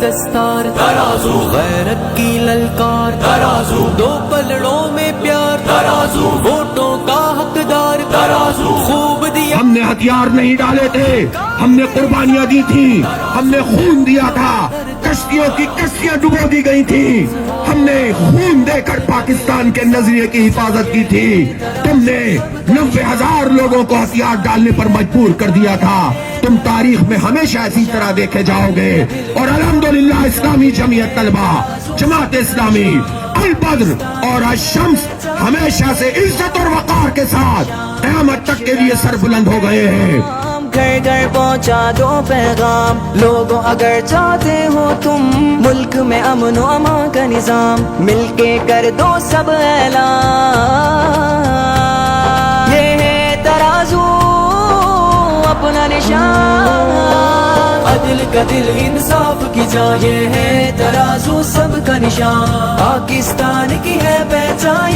دستار ترازو، غیرت کی للکار ترازو، دو پلڑوں میں پیار ترازو، ووٹوں کا حقدار ترازو، خوب دیا ہم نے ہتھیار نہیں ڈالے تھے، ہم نے قربانیاں دی تھیں، ہم نے خون دیا تھا، کشتیوں کی کشتیاں ڈبو دی گئی تھیں، ہم نے خون دے کر پاکستان کے نظریے کی حفاظت کی تھی۔ تم نے 90,000 لوگوں کو ہتھیار ڈالنے پر مجبور کر دیا تھا۔ تم تاریخ میں ہمیشہ اسی طرح دیکھے جاؤ گے، اور الحمدللہ اسلامی جمعیت طلبہ، جماعت اسلامی، البدر اور الشمس ہمیشہ سے عزت اور وقار کے ساتھ قیامت تک کے لیے سر بلند ہو گئے ہیں۔ گھر گھر پہنچا دو پیغام، لوگوں اگر چاہتے ہو تم ملک میں امن و امان کا نظام، مل کے کر دو سب اعلان، یہ ہے ترازو اپنا نشان، عدل کا دل انصاف کی جان، یہ ہے ترازو سب کا نشان، پاکستان کی ہے پہچان۔